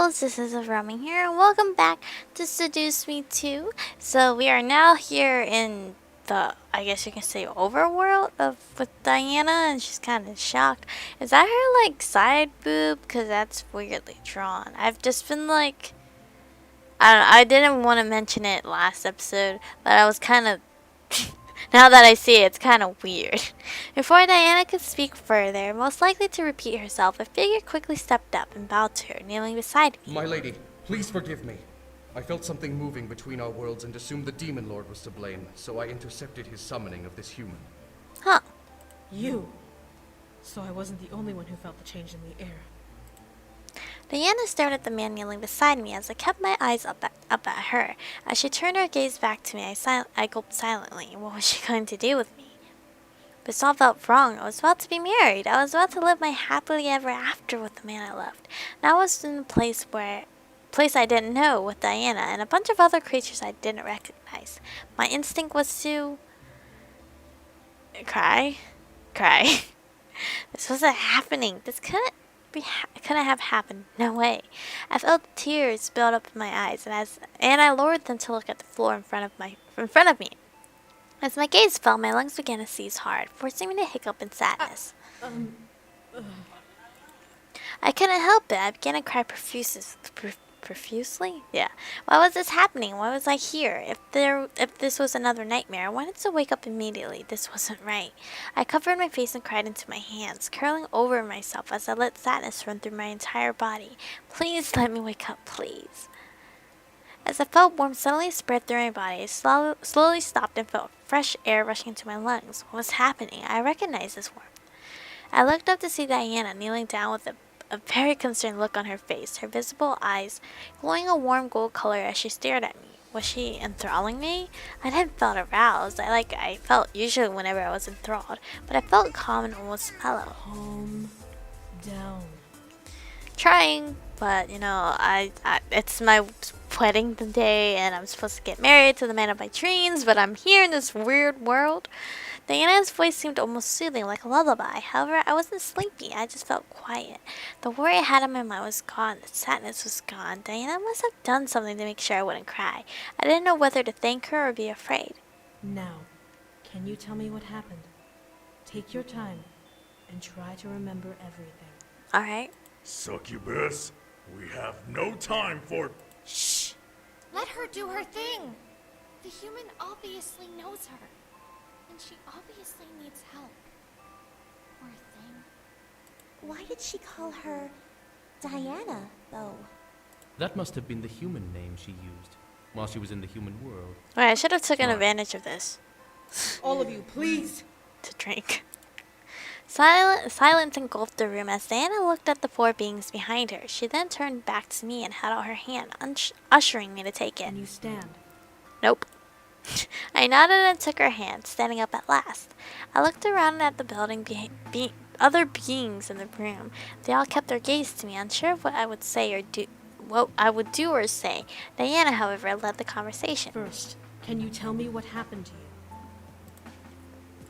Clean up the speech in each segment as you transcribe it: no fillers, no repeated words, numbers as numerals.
girls, this is Aromie here, and welcome back to Seduce Me 2. So we are now here in the, I guess you can say, overworld with Diana, and she's kind of shocked. Is that her, like, side boob? Because that's weirdly drawn. I've just been, like, I don't know, I didn't want to mention it last episode, but I was kind of, now that I see it, it's kind of weird. Before Diana could speak further, most likely to repeat herself, a figure quickly stepped up and bowed to her, kneeling beside me. My lady, please forgive me. I felt something moving between our worlds and assumed the Demon Lord was to blame, so I intercepted his summoning of this human. Huh. You. So I wasn't the only one who felt the change in the air. Diana stared at the man kneeling beside me as I kept my eyes up at her. As she turned her gaze back to me, I gulped silently. What was she going to do with me? This all felt wrong. I was about to be married. I was about to live my happily ever after with the man I loved. Now I was in a place I didn't know with Diana and a bunch of other creatures I didn't recognize. My instinct was to cry. This wasn't happening. This couldn't have happened. No way. I felt tears build up in my eyes, and I lowered them to look at the floor in front of me. As my gaze fell, my lungs began to seize hard, forcing me to hiccup in sadness. I couldn't help it. I began to cry profusely? Yeah. Why was this happening? Why was I here? If this was another nightmare, I wanted to wake up immediately. This wasn't right. I covered my face and cried into my hands, curling over myself as I let sadness run through my entire body. Please let me wake up, please. As I felt warmth suddenly spread through my body, I slowly stopped and felt fresh air rushing into my lungs. What was happening? I recognized this warmth. I looked up to see Diana kneeling down with a very concerned look on her face, her visible eyes glowing a warm gold color as she stared at me. Was she enthralling me? I didn't feel aroused. I felt usually whenever I was enthralled, but I felt calm and almost mellow. Calm down. Trying, but it's my wedding day and I'm supposed to get married to the man of my dreams, but I'm here in this weird world. Diana's voice seemed almost soothing, like a lullaby. However, I wasn't sleepy. I just felt quiet. The worry I had in my mind was gone. The sadness was gone. Diana must have done something to make sure I wouldn't cry. I didn't know whether to thank her or be afraid. Now, can you tell me what happened? Take your time and try to remember everything. Alright. Succubus, we have no time for... Shh! Let her do her thing! The human obviously knows her. And she obviously needs help. Poor thing. Why did she call her Diana, though? That must have been the human name she used while she was in the human world. Wait, I should have taken advantage of this. All of you, please! To drink. Silence engulfed the room as Diana looked at the four beings behind her. She then turned back to me and held out her hand, ushering me to take it. Can you stand? Nope. I nodded and took her hand, standing up at last. I looked around at the building, other beings in the room. They all kept their gaze to me, unsure of what I would say or do. What I would do or say. Diana, however, led the conversation. First, can you tell me what happened to you?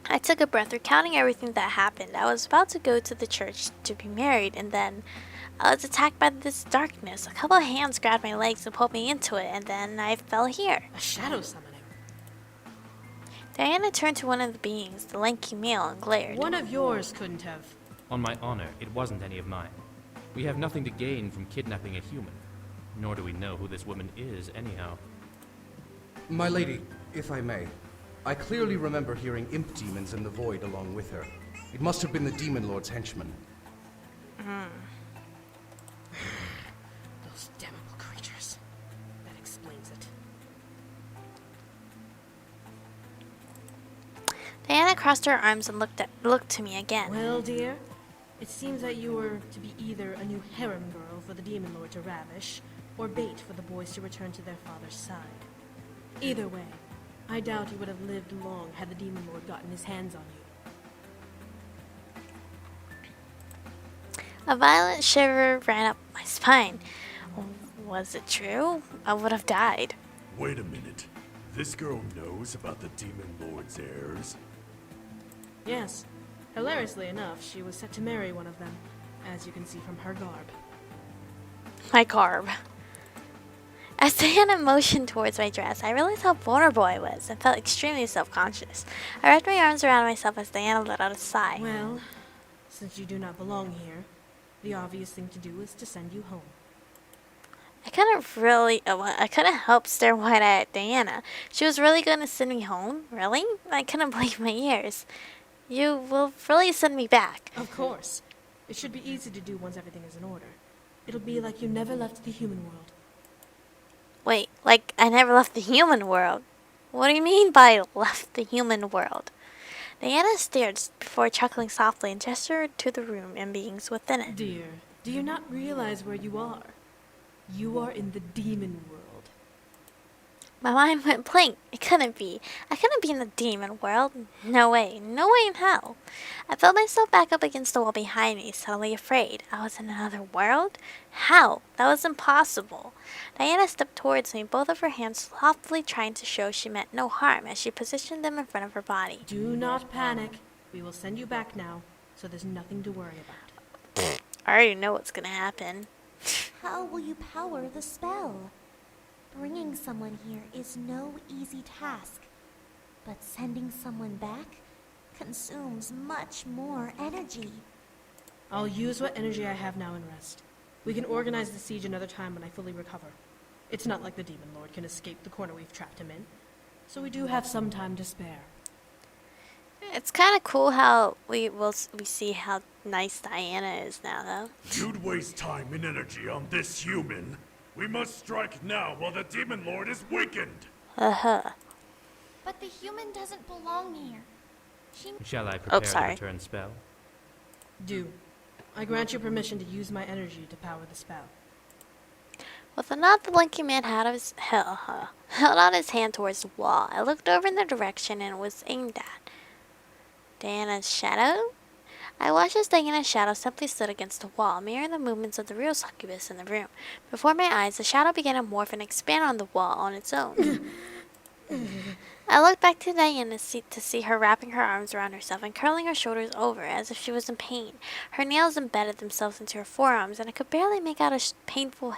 I took a breath, recounting everything that happened. I was about to go to the church to be married, and then I was attacked by this darkness. A couple of hands grabbed my legs and pulled me into it, and then I fell here. A shadow summoning. Diana turned to one of the beings, the lanky male, and glared. One of yours couldn't have. On my honor, it wasn't any of mine. We have nothing to gain from kidnapping a human, nor do we know who this woman is anyhow. My lady, if I may, I clearly remember hearing imp demons in the void along with her. It must have been the Demon Lord's henchmen. Those damnable creatures. That explains it. Diana crossed her arms and looked to me again. Well, dear, it seems that you were to be either a new harem girl for the Demon Lord to ravish, or bait for the boys to return to their father's side. Either way, I doubt you would have lived long had the Demon Lord gotten his hands on you. A violent shiver ran up my spine. Was it true? I would have died. Wait a minute. This girl knows about the Demon Lord's heirs? Yes. Hilariously enough, she was set to marry one of them, as you can see from her garb. my garb. As Diana motioned towards my dress, I realized how vulnerable I was and felt extremely self-conscious. I wrapped my arms around myself as Diana let out a sigh. Well, since you do not belong here, the obvious thing to do is to send you home. I couldn't help stare wide-eyed at Diana. She was really going to send me home? Really? I couldn't believe my ears. You will really send me back? Of course. It should be easy to do once everything is in order. It'll be like you never left the human world. Wait, like I never left the human world? What do you mean by left the human world? Diana stared before chuckling softly and gestured to the room and beings within it. Dear, do you not realize where you are? You are in the demon world. My mind went blank. It couldn't be. I couldn't be in the demon world. No way. No way in hell. I felt myself back up against the wall behind me, suddenly afraid. I was in another world? How? That was impossible. Diana stepped towards me, both of her hands softly trying to show she meant no harm as she positioned them in front of her body. Do not panic. We will send you back now, so there's nothing to worry about. I already know what's gonna happen. How will you power the spell? Bringing someone here is no easy task, but sending someone back consumes much more energy. I'll use what energy I have now and rest. We can organize the siege another time when I fully recover. It's not like the Demon Lord can escape the corner we've trapped him in, so we do have some time to spare. It's kind of cool how we see how nice Diana is now, though. You'd waste time and energy on this human. We must strike now while the Demon Lord is weakened. But the human doesn't belong here. She... Shall I prepare the sorry. return spell? Do. I grant you permission to use my energy to power the spell. With a nod, the lanky man held out his hand towards the wall. I looked over in the direction and it was aimed at Diana's shadow? I watched as Diana's shadow simply stood against the wall, mirroring the movements of the real succubus in the room. Before my eyes, the shadow began to morph and expand on the wall on its own. I looked back to Diana to see her wrapping her arms around herself and curling her shoulders over as if she was in pain. Her nails embedded themselves into her forearms, and I could barely make out a painful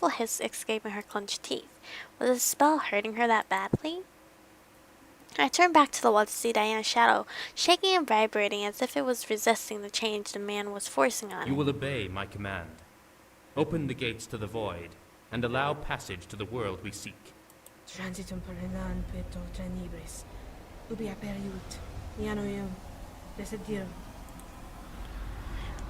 hiss escaping her clenched teeth. Was the spell hurting her that badly? I turned back to the wall to see Diana's shadow, shaking and vibrating as if it was resisting the change the man was forcing on it. You will obey my command. Open the gates to the void, and allow passage to the world we seek. Transitum perenam peto tenebris. Ubi aperiut. Iano eum. Desidero.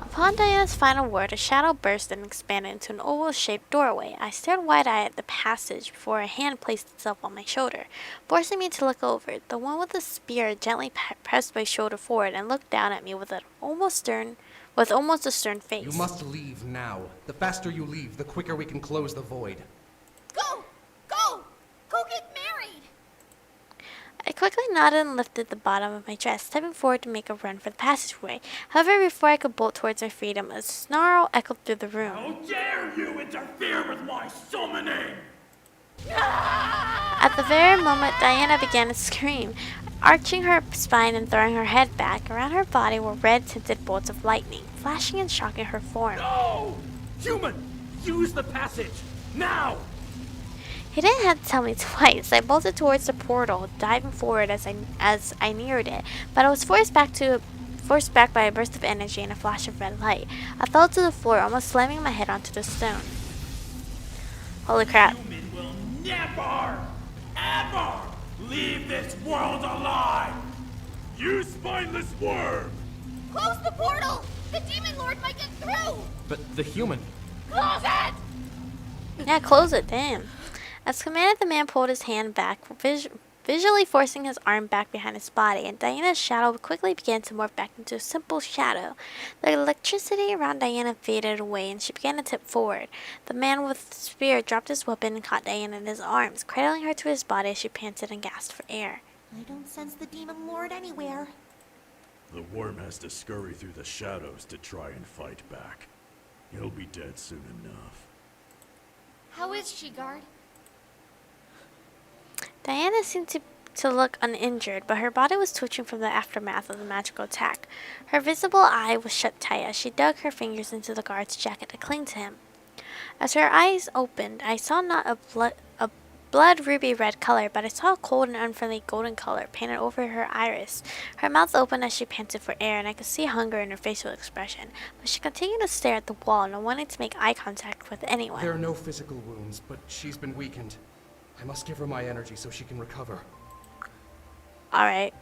Upon Diana's final word, a shadow burst and expanded into an oval-shaped doorway. I stared wide-eyed at the passage before a hand placed itself on my shoulder, forcing me to look over. The one with the spear gently pressed my shoulder forward and looked down at me with almost a stern face. You must leave now. The faster you leave, the quicker we can close the void. Go! Go! Go get married! I quickly nodded and lifted the bottom of my dress, stepping forward to make a run for the passageway. However, before I could bolt towards my freedom, a snarl echoed through the room. How dare you interfere with my summoning! At the very moment, Diana began to scream, arching her spine and throwing her head back. Around her body were red-tinted bolts of lightning, flashing and shocking her form. No! Human! Use the passage! Now! He didn't have to tell me twice. I bolted towards the portal, diving forward as I neared it, but I was forced back by a burst of energy and a flash of red light. I fell to the floor, almost slamming my head onto the stone. Holy crap. Human will never, ever leave this world alive! You spineless worm! Close the portal! The Demon Lord might get through! But the human... Close it! Yeah, close it, damn. As commanded, the man pulled his hand back, visually forcing his arm back behind his body, and Diana's shadow quickly began to morph back into a simple shadow. The electricity around Diana faded away, and she began to tip forward. The man with the spear dropped his weapon and caught Diana in his arms, cradling her to his body as she panted and gasped for air. I don't sense the Demon Lord anywhere. The worm has to scurry through the shadows to try and fight back. He'll be dead soon enough. How is she, guard? Diana seemed to to look uninjured, but her body was twitching from the aftermath of the magical attack. Her visible eye was shut tight as she dug her fingers into the guard's jacket to cling to him. As her eyes opened, I saw not a blood ruby red color, but I saw a cold and unfriendly golden color painted over her iris. Her mouth opened as she panted for air, and I could see hunger in her facial expression, but she continued to stare at the wall, not wanting to make eye contact with anyone. There are no physical wounds, but she's been weakened. I must give her my energy so she can recover. Alright.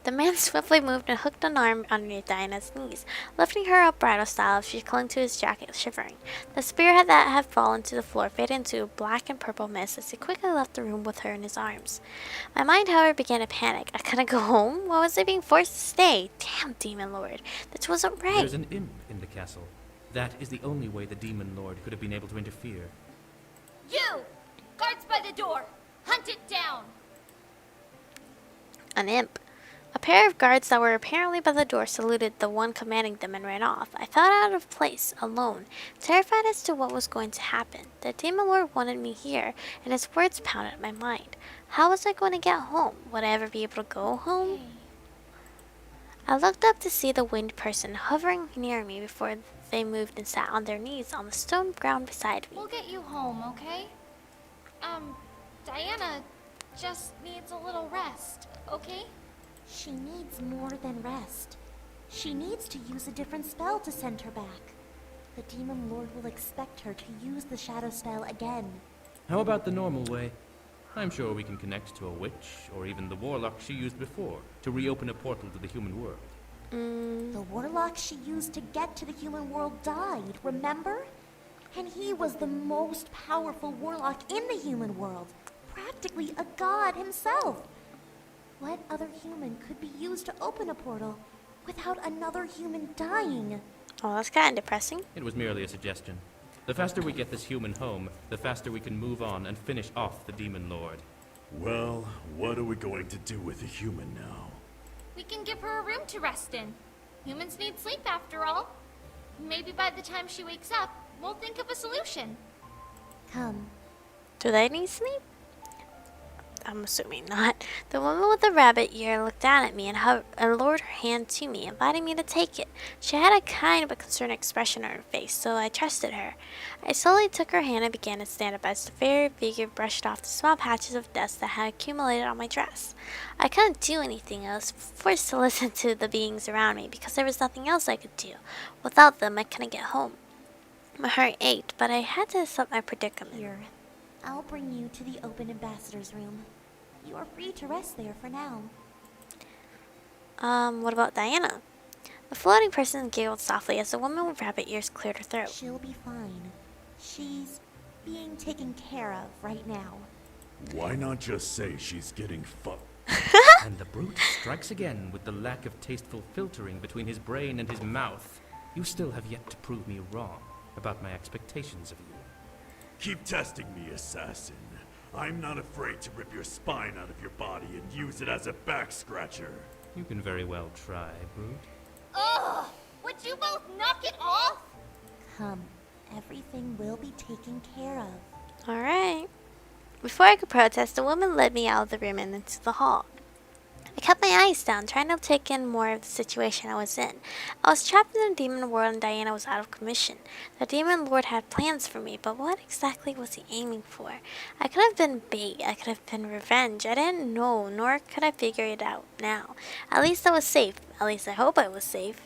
The man swiftly moved and hooked an arm underneath Diana's knees, lifting her up bridal style as she clung to his jacket, shivering. The spearhead that had fallen to the floor faded into black and purple mist as he quickly left the room with her in his arms. My mind, however, began to panic. I couldn't go home? Why was I being forced to stay? Damn, Demon Lord. This wasn't right. There's an imp in the castle. That is the only way the Demon Lord could have been able to interfere. You! Guards by the door! Hunt it down! An imp. A pair of guards that were apparently by the door saluted the one commanding them and ran off. I felt out of place, alone, terrified as to what was going to happen. The Demon Lord wanted me here, and his words pounded at my mind. How was I going to get home? Would I ever be able to go home? I looked up to see the winged person hovering near me before they moved and sat on their knees on the stone ground beside me. We'll get you home, okay? Diana just needs a little rest, okay? She needs more than rest. She needs to use a different spell to send her back. The Demon Lord will expect her to use the shadow spell again. How about the normal way? I'm sure we can connect to a witch, or even the warlock she used before, to reopen a portal to the human world. The warlock she used to get to the human world died, remember? And he was the most powerful warlock in the human world. Practically a god himself. What other human could be used to open a portal without another human dying? Oh, that's kind of depressing. It was merely a suggestion. The faster we get this human home, the faster we can move on and finish off the Demon Lord. Well, what are we going to do with the human now? We can give her a room to rest in. Humans need sleep after all. Maybe by the time she wakes up, we'll think of a solution. Come. Do they need sleep? I'm assuming not. The woman with the rabbit ear looked down at me and lowered her hand to me, inviting me to take it. She had a kind but concerned expression on her face, so I trusted her. I slowly took her hand and began to stand up as the fairy figure brushed off the small patches of dust that had accumulated on my dress. I couldn't do anything. I was forced to listen to the beings around me because there was nothing else I could do. Without them, I couldn't get home. My heart ached, but I had to accept my predicament. Here, I'll bring you to the open ambassador's room. You are free to rest there for now. What about Diana? The floating person giggled softly as the woman with rabbit ears cleared her throat. She'll be fine. She's being taken care of right now. Why not just say she's getting And the brute strikes again with the lack of tasteful filtering between his brain and his mouth. You still have yet to prove me wrong about my expectations of you. Keep testing me, assassin. I'm not afraid to rip your spine out of your body and use it as a back scratcher. You can very well try, brute. Ugh! Would you both knock it off? Come, everything will be taken care of. Alright. Before I could protest, the woman led me out of the room and into the hall. I kept my eyes down, trying to take in more of the situation I was in. I was trapped in the demon world and Diana was out of commission. The demon lord had plans for me, but what exactly was he aiming for? I could have been bait, I could have been revenge. I didn't know, nor could I figure it out now. At least I was safe. At least I hope I was safe.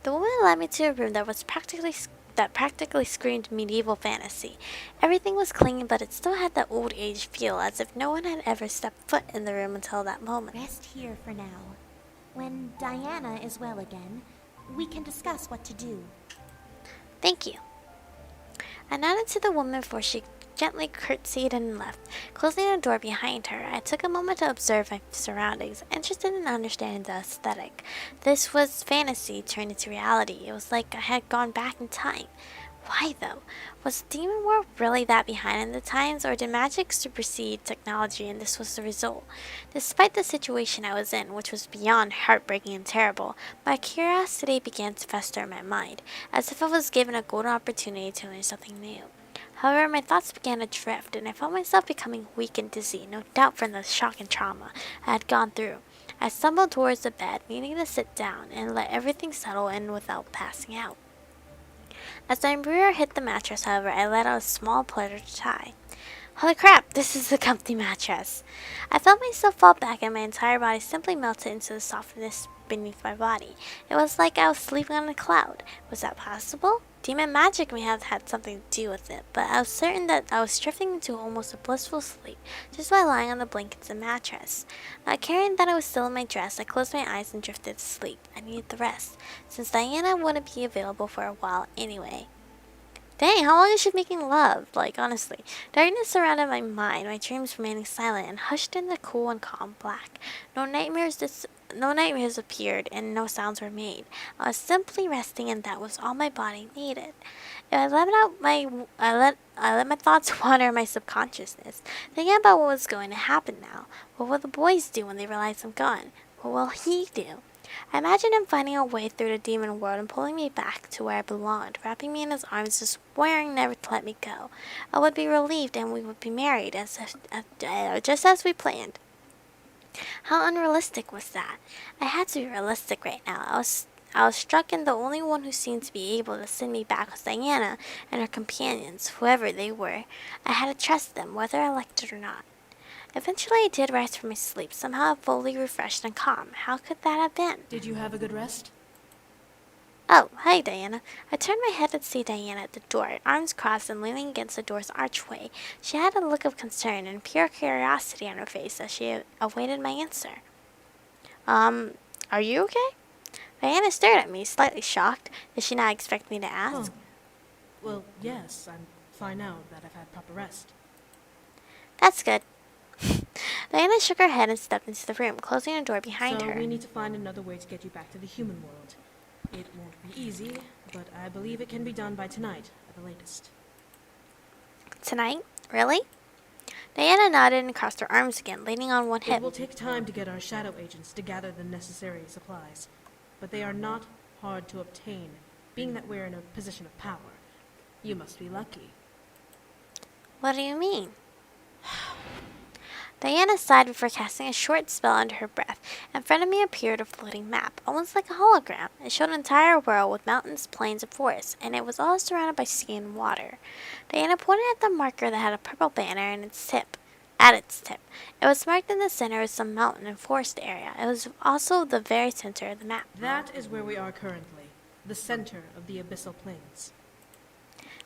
The woman led me to a room that practically screamed medieval fantasy. Everything was clean, but it still had that old age feel, as if no one had ever stepped foot in the room until that moment. Rest here for now. When Diana is well again, we can discuss what to do. Thank you. I nodded to the woman before she gently curtsied and left, closing the door behind her. I took a moment to observe my surroundings, interested in understanding the aesthetic. This was fantasy turned into reality. It was like I had gone back in time. Why, though? Was the demon world really that behind in the times, or did magic supersede technology and this was the result? Despite the situation I was in, which was beyond heartbreaking and terrible, my curiosity began to fester in my mind, as if I was given a golden opportunity to learn something new. However, my thoughts began to drift, and I felt myself becoming weak and dizzy, no doubt from the shock and trauma I had gone through. I stumbled towards the bed, needing to sit down and let everything settle in without passing out. As my rear hit the mattress, however, I let out a small pleasure sigh. Holy crap, this is a comfy mattress. I felt myself fall back and my entire body simply melted into the softness beneath my body. It was like I was sleeping on a cloud. Was that possible? Demon magic may have had something to do with it, but I was certain that I was drifting into almost a blissful sleep just by lying on the blankets and mattress. Not caring that I was still in my dress, I closed my eyes and drifted to sleep. I needed the rest, since Diana wouldn't be available for a while anyway. Dang, how long is she making love? Like, honestly. Darkness surrounded my mind, my dreams remaining silent and hushed in the cool and calm black. No nightmares appeared, and no sounds were made. I was simply resting, and that was all my body needed. I let my thoughts wander in my subconsciousness, thinking about what was going to happen now. What will the boys do when they realize I'm gone? What will he do? I imagined him finding a way through the demon world and pulling me back to where I belonged, wrapping me in his arms and swearing never to let me go. I would be relieved and we would be married, just as we planned. How unrealistic was that? I had to be realistic right now. I was struck, and the only one who seemed to be able to send me back was Diana and her companions, whoever they were. I had to trust them, whether I liked it or not. Eventually, I did rise from my sleep, somehow fully refreshed and calm. How could that have been? Did you have a good rest? Oh, hi, Diana. I turned my head to see Diana at the door, arms crossed and leaning against the door's archway. She had a look of concern and pure curiosity on her face as she awaited my answer. Are you okay? Diana stared at me, slightly shocked. Did she not expect me to ask? Oh. Well, yes, I'm fine now that I've had proper rest. That's good. Diana shook her head and stepped into the room, closing the door behind her. So we need to find another way to get you back to the human world. It won't be easy, but I believe it can be done by tonight at the latest. Tonight? Really? Diana nodded and crossed her arms again, leaning on one hip. It will take time to get our shadow agents to gather the necessary supplies, but they are not hard to obtain, being that we're in a position of power. You must be lucky. What do you mean? Diana sighed before casting a short spell under her breath. In front of me appeared a floating map, almost like a hologram. It showed an entire world with mountains, plains, and forests, and it was all surrounded by sea and water. Diana pointed at the marker that had a purple banner at its tip. It was marked in the center as some mountain and forest area. It was also the very center of the map. That is where we are currently, the center of the abyssal plains.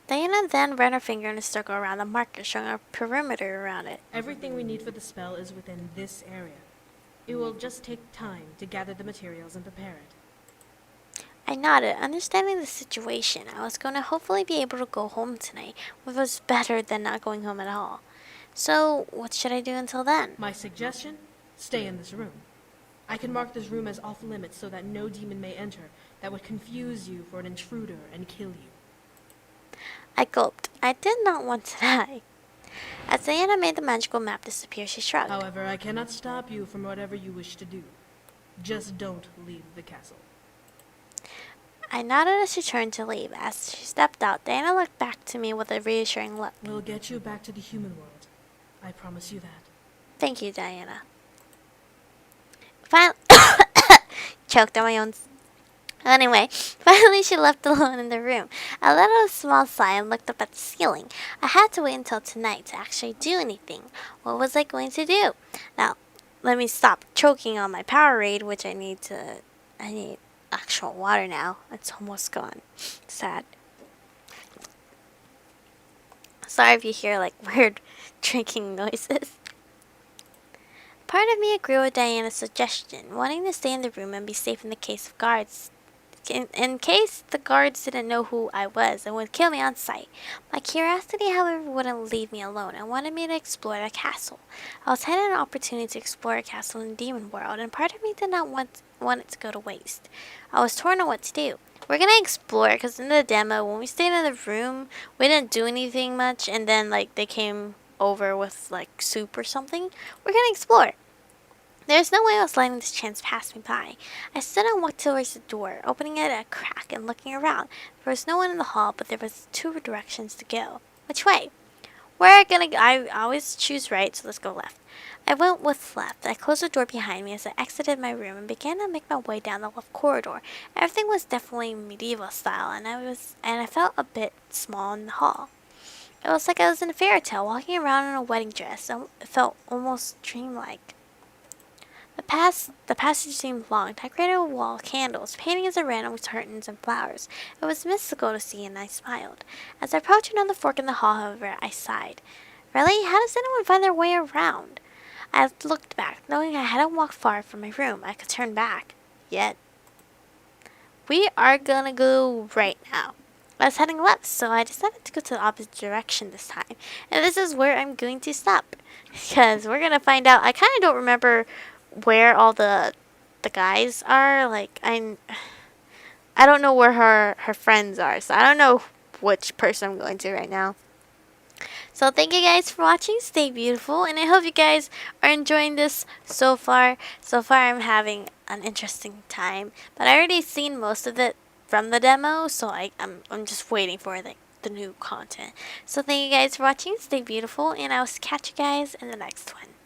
Diana then ran her finger in a circle around the marker, showing a perimeter around it. Everything we need for the spell is within this area. It will just take time to gather the materials and prepare it. I nodded, understanding the situation. I was going to hopefully be able to go home tonight, which was better than not going home at all. So, what should I do until then? My suggestion? Stay in this room. I can mark this room as off limits so that no demon may enter that would confuse you for an intruder and kill you. I gulped. I did not want to die. As Diana made the magical map disappear, she shrugged. However, I cannot stop you from whatever you wish to do. Just don't leave the castle. I nodded as she turned to leave. As she stepped out, Diana looked back to me with a reassuring look. We'll get you back to the human world. I promise you that. Thank you, Diana. Finally, choked on my own. Anyway, finally she left alone in the room. I let out a small sigh and looked up at the ceiling. I had to wait until tonight to actually do anything. What was I going to do? Now, let me stop choking on my Powerade, which I need actual water now. It's almost gone. Sad. Sorry if you hear like weird drinking noises. Part of me agreed with Diana's suggestion, wanting to stay in the room and be safe in the case of guards. In case the guards didn't know who I was and would kill me on sight. My curiosity, however, wouldn't leave me alone and wanted me to explore the castle. I was handed an opportunity to explore a castle in the demon world, and part of me did not want it to go to waste. I was torn on what to do. We're gonna explore, because in the demo, when we stayed in the room, we didn't do anything much, and then like they came over with like soup or something. We're gonna explore. There's no way I was letting this chance pass me by. I stood and walked towards the door, opening it at a crack and looking around. There was no one in the hall, but there was two directions to go. Which way? We're gonna go. I always choose right, so let's go left. I went with left. I closed the door behind me as I exited my room and began to make my way down the left corridor. Everything was definitely medieval style, and I felt a bit small in the hall. It was like I was in a fairy tale, walking around in a wedding dress. It felt almost dreamlike. The passage seemed long, decorated with wall candles, paintings at random with curtains and flowers. It was mystical to see, and I smiled. As I approached another fork in the hall, however, I sighed. Really? How does anyone find their way around? I looked back, knowing I hadn't walked far from my room. I could turn back. Yet. We are gonna go right now. I was heading left, so I decided to go to the opposite direction this time. And this is where I'm going to stop. Because we're gonna find out. I kind of don't remember where all the guys are. Like, I don't know where her friends are. So I don't know which person I'm going to right now. So thank you guys for watching. Stay beautiful, and I hope you guys are enjoying this so far. So far I'm having an interesting time, but I already seen most of it from the demo, so I'm just waiting for the new content. So thank you guys for watching. Stay beautiful, and I'll catch you guys in the next one.